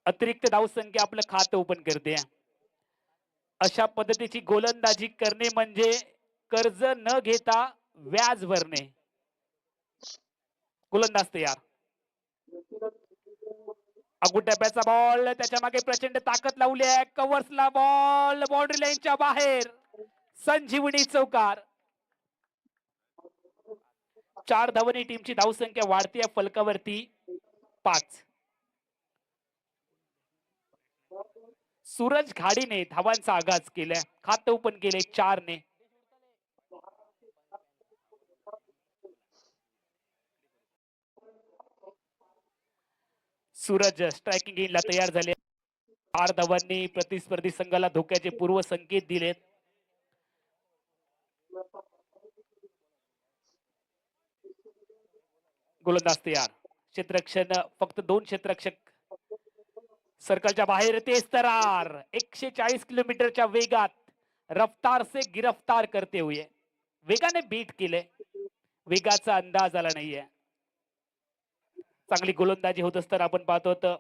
अतिरिक्त धावसंख्या आपलं खातं ओपन करते. अशा पद्धतीची गोलंदाजी करणे म्हणजे कर्ज न घेता व्याज भरणे. गोलंदाज तयार. अगुटप्याचा बॉल, त्याच्या मागे प्रचंड ताकद लावली आहे. कव्हर्सला बॉल बाउंड्री लाईनच्या बाहेर. संजीवनी चौकार. 4 धावांनी टीमची धावसंख्या वाढते फलकावरती 5. सूरज घाडीने धावांचा आगाज केलाय. खातं ओपन केले 4 ने. सूरज स्ट्रायकिंग गेनला तयार झाले. 4 धावांनी प्रतिस्पर्धी संघाला धोक्याचे पूर्व संकेत दिलेत. गोलंदाज तयार. क्षेत्ररक्षण फक्त 2 क्षेत्ररक्षक सर्कलच्या बाहेर. तेज तरार 140 किलोमीटरच्या वेगात रफ्तार से गिरफ्तार करते हुए वेगाने बीट केले. वेगाचा अंदाज आला नाहीये. चांगली गोलंदाजी होत असताना आपण पाहतो तर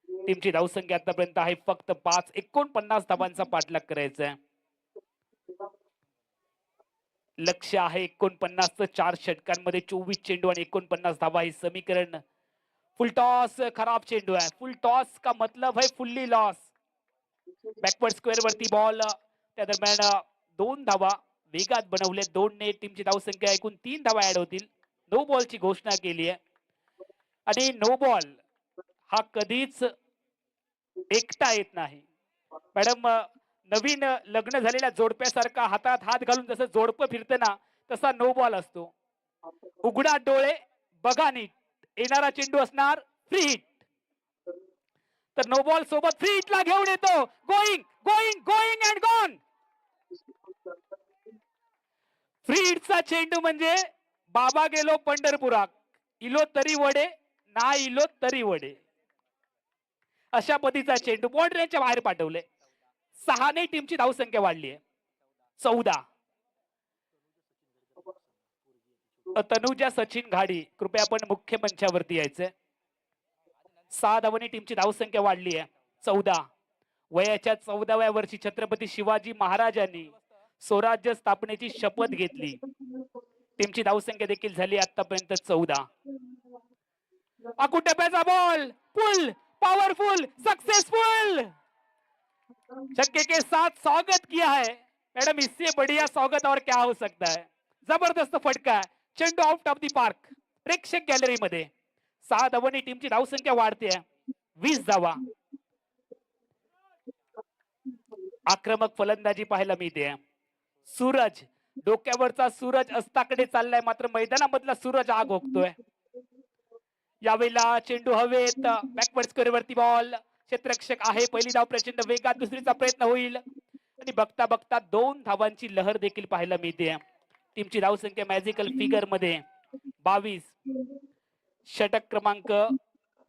टीमची धावसंख्या आतापर्यंत आहे फक्त 5. 49 धावांचा पाठलाग करायचा आहे. लक्ष्य आहे 49चं. 4 षटकांमध्ये 24 चेंडू आणि 49 धावा. हे समीकरण. फुल टॉस खराब चेंडू आहे. फुल टॉस का मतलब है फुल्ली लॉस. बॅकवर्ड स्क्वेअर वरती बॉल. त्या दरम्यान 2 धावा वेगात बनवले. 2 ने टीमची धावसंख्या एकूण 3 धावा ऍड होतील. नो बॉलची घोषणा केली आहे आणि नो बॉल हा कधीच एकटा येत नाही. मॅडम, नवीन लग्न झालेल्या जोडप्यासारखा हातात हात घालून जसं जोडपं फिरतं ना, तसा नो बॉल असतो. उघडा डोळे बघा नीट. येणारा चेंडू असणार फ्री हिट. तर नो बॉल सोबत फ्री हिटला घेऊन येतो. Going going going and gone. Free हिटचा चेंडू म्हणजे बाबा गेलो पंढरपुरात, इलो तरी वडे ना इलो तरी वडे. अशा पद्धतीचा चेंडू बाउंड्रीच्या बाहेर पाठवले. 6 ने टीमची धावसंख्या वाढली आहे 14. तनुजा सचिन घाडी, कृपया आपण मुख्य मंचावरती यायचंय. 6 धावांनी टीमची धावसंख्या वाढली आहे 14. वयाच्या 14व्या वर्षी छत्रपती शिवाजी महाराजांनी स्वराज्य स्थापनेची शपथ घेतली. टीमची धावसंख्या देखील झाली आतापर्यंत 14. अकुटप्याचा बॉल पुल पावरफुल सक्सेसफुल. छक्के के साथ स्वागत किया है मैडम. इससे बढ़िया स्वागत और क्या हो सकता है. जबरदस्त फटका है. चेंडू आउट ऑफ दी पार्क. प्रेक्षक गॅलरी मध्ये. 6 धावांनी टीमची धावसंख्या वाढते 20 धावा. आक्रमक फलंदाजी पाहायला मिळते. सूरज, डोक्यावरचा सूरज अस्ताकडे चाललाय, मात्र मैदानामधला सूरज आग ओकतोय. यावेळेला चेंडू हवेत. बॅकवर्ड स्क्वेअर वरती बॉल. क्षेत्ररक्षक आहे. पहिली धाव प्रचंड वेगात. दुसरीचा प्रयत्न होईल आणि बघता बघता 2 धावांची लहर देखील पाहायला मिळते. टीमची धावसंख्या मॅजिकल फिगर मध्ये 22. षटक क्रमांक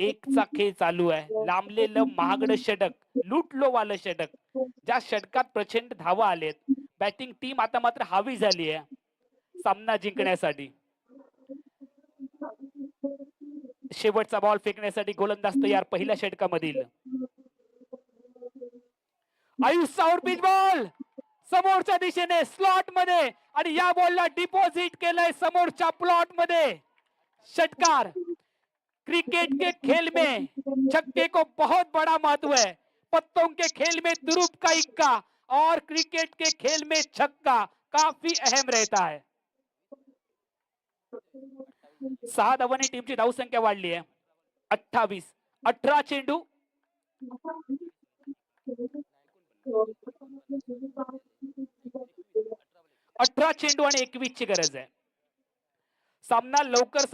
1 चा खेळ चालू आहे. लांबलेलं महागडं षटक, लुटलो वालं षटक. ज्या षटकात प्रचंड धावा आलेत. बॅटिंग टीम आता मात्र हावी झाली आहे सामना जिंकण्यासाठी. शेवटचा बॉल फेकण्यासाठी गोलंदाज तयार पहिल्या षटकामधील. आयुष पिच बॉल समोरच्या दिशेने स्लॉट मध्ये आणि या बॉलला डिपॉझिट केलंय समोरच्या प्लॉट मध्ये. षटकार. क्रिकेट के खेल में छक्के को बहुत बड़ा महत्व है. पत्तों के खेल में दुरुप का इक्का और क्रिकेट के खेल में छक्का काफी अहम रहता है. 6 धावांनी टीमची धावसंख्या वाढली आहे 28. 18 चेंडू 18 चेंडू आणि 21 ची गरज आहे. सामना लवकर